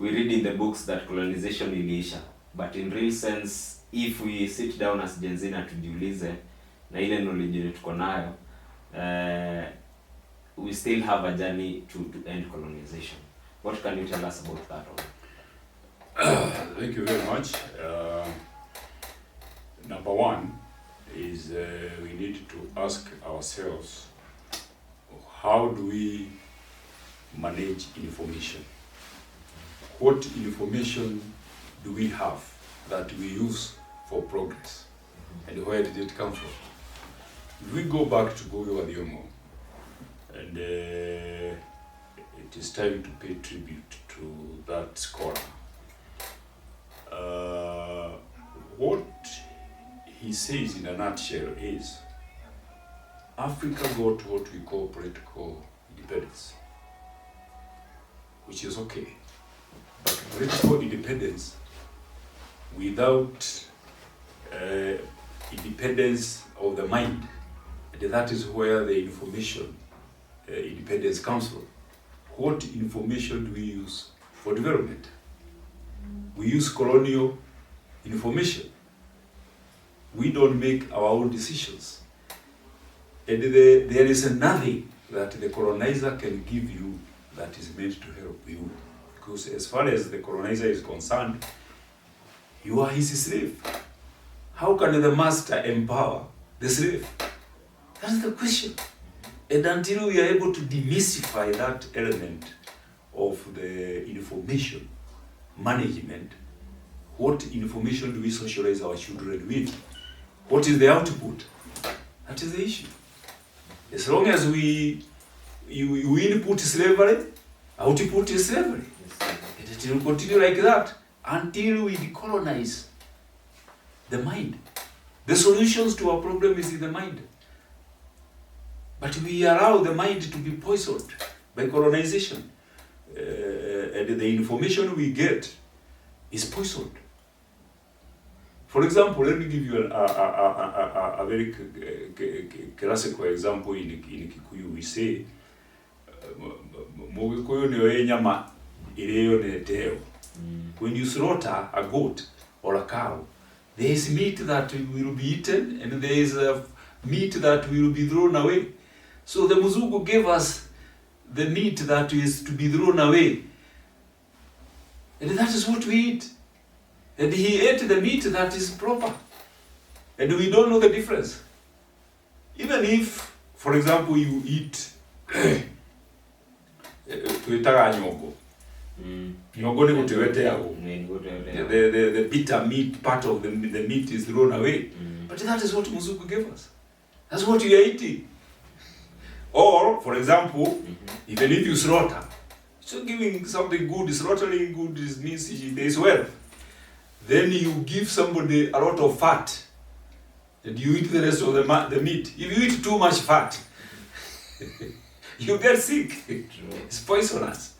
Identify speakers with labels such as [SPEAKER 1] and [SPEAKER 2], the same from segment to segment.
[SPEAKER 1] we read in the books that colonization iliisha, but in real sense if we sit down as Gen Z na tujiulize na ile knowledge tuko nayo, we still have a journey to end colonization. What can you tell us about that one?
[SPEAKER 2] Thank you very much. Number one is we need to ask ourselves, how do we manage information? What information do we have that we use for progress? And where did it come from? If we go back to Gogo Wadiomo, and it is time to pay tribute to that scholar. What he says in a nutshell is, Africa got what we call political independence, which is okay. But political independence without independence of the mind, and that is where the information independence comes from. What information do we use for development? We use colonial information. We don't make our own decisions. And there is nothing that the colonizer can give you that is meant to help you. Because as far as the colonizer is concerned, you are his slave. How can the master empower the slave? That's the question. And until we are able to demystify that element of the information management, what information do we socialize our children with? What is the output? That is the issue. As long as we input slavery, output is slavery. And it will continue like that until we decolonize the mind. The solutions to our problem is in the mind. But we allow the mind to be poisoned by colonization. And the information we get is poisoned. For example, let me give you a very classical example in Kikuyu. We say, when you slaughter a goat or a cow, there is meat that will be eaten and there is meat that will be thrown away. So the Muzungu gave us the meat that is to be thrown away. And that is what we eat. And he ate the meat that is proper. And we don't know the difference. Even if, for example, you eat the bitter meat part of the meat is thrown away. But that is what Muzungu gave us. That's what you are eating. Or, for example, even if you slaughter, so giving something good, slaughtering good means there is wealth. Then you give somebody a lot of fat, and you eat the rest of the meat. If you eat too much fat, you get sick. It's poisonous.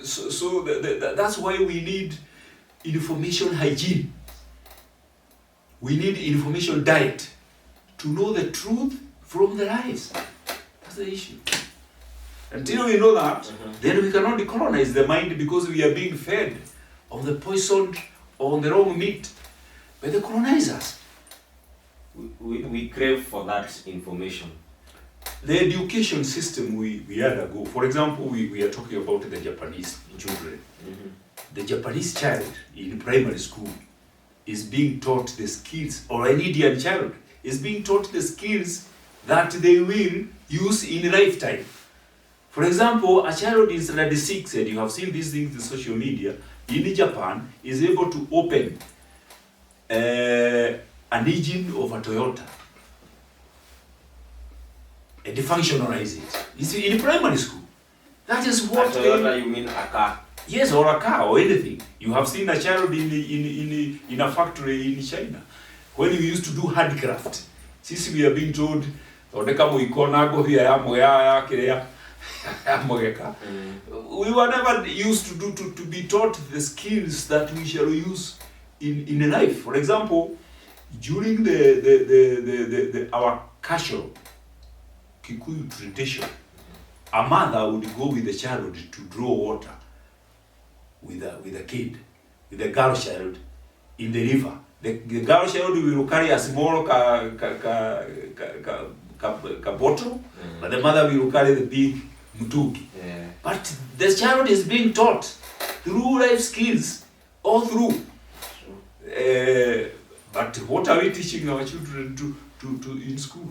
[SPEAKER 2] So that's why we need information hygiene. We need information diet to know the truth from the lies. That's the issue. Until we know that, then we cannot decolonize the mind, because we are being fed on the poisoned, on the wrong meat by the colonizers.
[SPEAKER 1] We crave for that information.
[SPEAKER 2] The education system we undergo, for example, we are talking about the Japanese children. The Japanese child in primary school is being taught the skills, or an Indian child is being taught the skills that they will use in lifetime. For example, a child in standard 6, and you have seen these things in social media, in Japan, is able to open an engine of a Toyota and functionalize it. It's in primary school. That is what
[SPEAKER 1] Toyota, you mean a car?
[SPEAKER 2] Yes, or a car, or anything. You have seen a child in a factory in China. When we used to do handcraft, since we are being told, we were never used to be taught the skills that we shall use in life. For example, during our casual Kikuyu tradition, a mother would go with the child to draw water with a kid, with a girl child in the river. The girl child will carry a small bottle, but the mother will carry the big mtungi.
[SPEAKER 1] Yeah.
[SPEAKER 2] But the child is being taught through life skills all through. But what are we teaching our children to in school?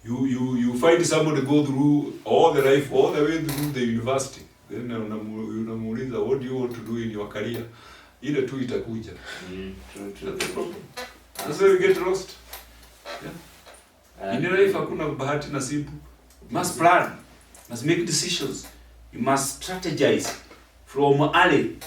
[SPEAKER 2] You find somebody go through all the life, all the way through the university. Then unamuuliza, what do you want to do in your career? Ile tu itakuja.
[SPEAKER 1] True.
[SPEAKER 2] That's the problem. That's why we get lost. Yeah. In life hakuna bahati nasibu. You must plan. You must make decisions. You must strategize from early.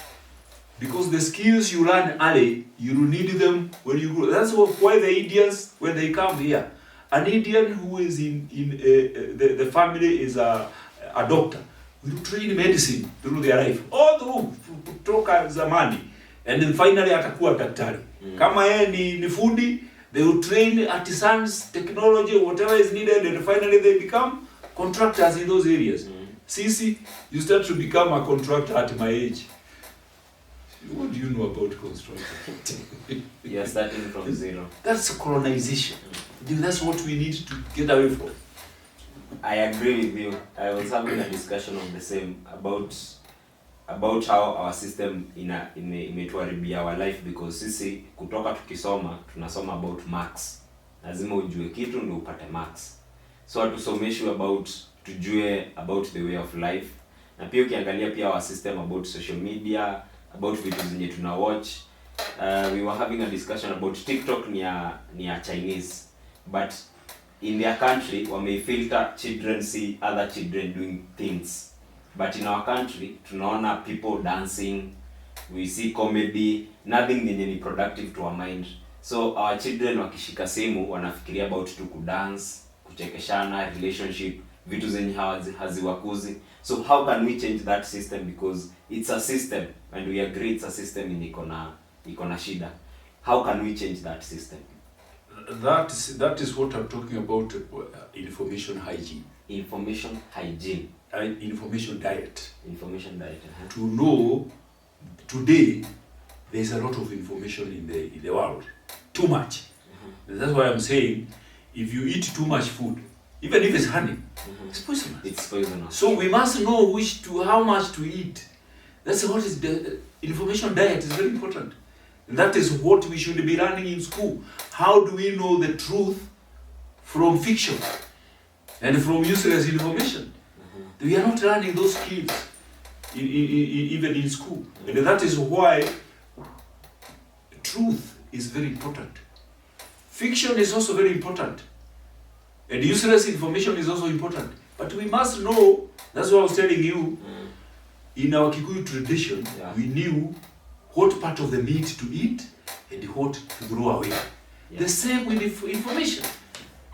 [SPEAKER 2] Because the skills you learn early, you will need them when you grow. That's why the Indians, when they come here, an Indian who is in the family is a doctor, will train medicine through their life, all through kutoka zamani, and then finally atakuwa daktari. Kama yeye ni foodie, they will train artisans, technology, whatever is needed, and finally they become contractors in those areas. Sisi, you start to become a contractor at my age. What do you know about construction?
[SPEAKER 1] You're starting from zero.
[SPEAKER 2] That's colonization. That's what we need to get away from.
[SPEAKER 1] I agree with you. I was having a discussion on the same about how our system imetuharibia our life, because sisi kutoka tukisoma tunasoma about marks. Lazima ujue kitu ndio upate marks. So hatusomeshwi tujue about the way of life. Na pia ukiangalia pia our system about social media, about vitu zenye tuna watch. We were having a discussion about TikTok ni ya Chinese, but in their country wame filter children see other children doing things, but in our country tunaona people dancing, we see comedy, nothing yenye ni productive to our mind. So our children wakishika simu wanafikiria about tu kudance, kuchekeshana, relationship, vitu zenye haziwakuzi. So how can we change that system, because it's a system and we agree it's a system in iko na shida. How can we change that system?
[SPEAKER 2] That is what I'm talking about, information hygiene.
[SPEAKER 1] Information hygiene.
[SPEAKER 2] Information diet.
[SPEAKER 1] Information diet.
[SPEAKER 2] To know, today, there's a lot of information in the world. Too much. That's why I'm saying, if you eat too much food, even if it's honey, it's poisonous.
[SPEAKER 1] It's poisonous.
[SPEAKER 2] So we must know how much to eat. That's what is the information diet is very important. That is what we should be learning in school. How do we know the truth from fiction and from useless information? We are not learning those skills even in school. And that is why truth is very important. Fiction is also very important. And useless information is also important. But we must know, that's what I was telling you, in our Kikuyu tradition, we knew what part of the meat to eat and what to throw away. Yeah. The same with information.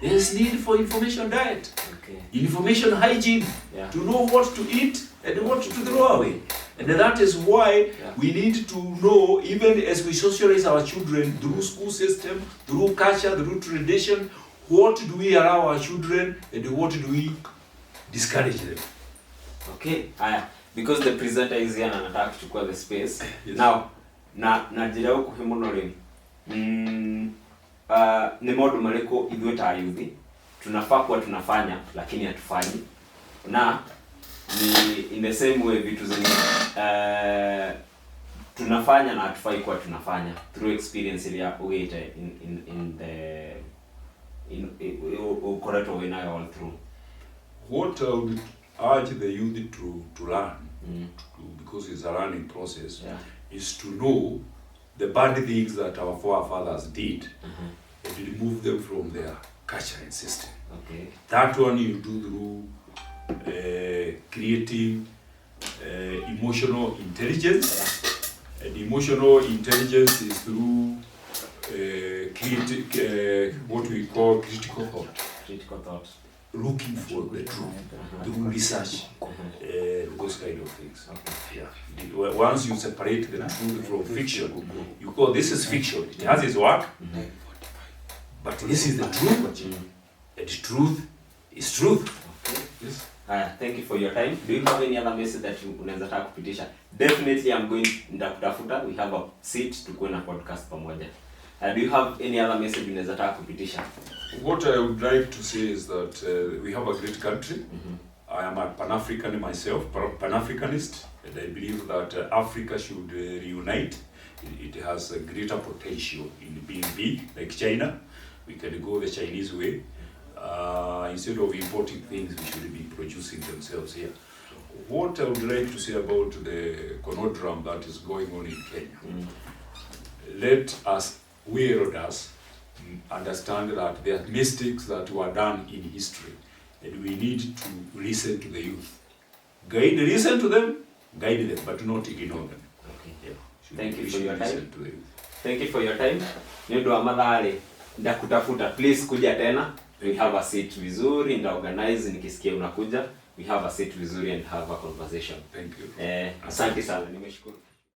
[SPEAKER 2] There is need for information diet, information hygiene, to know what to eat and what to throw away. And that is why we need to know, even as we socialize our children through school system, through culture, through tradition, what do we allow our children and what do we discourage them.
[SPEAKER 1] Okay, because the presenter is here and anataka kuchukua the space. Yes. Now, najira kuhimuno leo. Ni modu maleko idwe ta yuthi. Tunafaa kuwa tunafanya lakini hatufanyi. Na ni in the same way vitu zenye tunafanya na hatufai kuwa tunafanya through experience ile ya ugeita in the correct way all through.
[SPEAKER 2] What I would urge the youth to learn, because it's a learning process, is to know the bad things that our forefathers did and remove them from their culture and system.
[SPEAKER 1] Okay.
[SPEAKER 2] That one you do through creating emotional intelligence, and emotional intelligence is through what we call critical thought.
[SPEAKER 1] Critical thought.
[SPEAKER 2] Looking for the truth through research, those kind of things. Okay. Yeah. Once you separate the truth from fiction, you call this is fiction. It has its work, but this is the truth, and truth is truth.
[SPEAKER 1] Okay.
[SPEAKER 2] Yes.
[SPEAKER 1] Thank you for your time. Do you have any other message that unaweza taka kupitisha? Definitely I'm going nitakutafuta. We have a seat to go na podcast pamoja. Do you have any other message unaweza taka kupitisha?
[SPEAKER 2] What I would like to say is that we have a great country. I am a Pan African myself, Pan Africanist, and I believe that Africa should reunite. It has a greater potential in being big, like China. We can go the Chinese way. Instead of importing things, we should be producing themselves here. What I would like to say about the conundrum that is going on in Kenya, let us, we elders, understand that there are mistakes that were done in history, and we need to listen to the youth. Listen to them, guide them, but not ignore them.
[SPEAKER 1] Okay.
[SPEAKER 2] Yeah.
[SPEAKER 1] Thank you for your time.
[SPEAKER 2] To the youth.
[SPEAKER 1] Thank you for your time. Ndio amadhari ndakutafuta, please kuja tena. We have a seat vizuri, nda organize nikisikia unakuja. We have a seat vizuri and have a conversation.
[SPEAKER 2] Thank you.
[SPEAKER 1] Asante sana, nimeshukuru.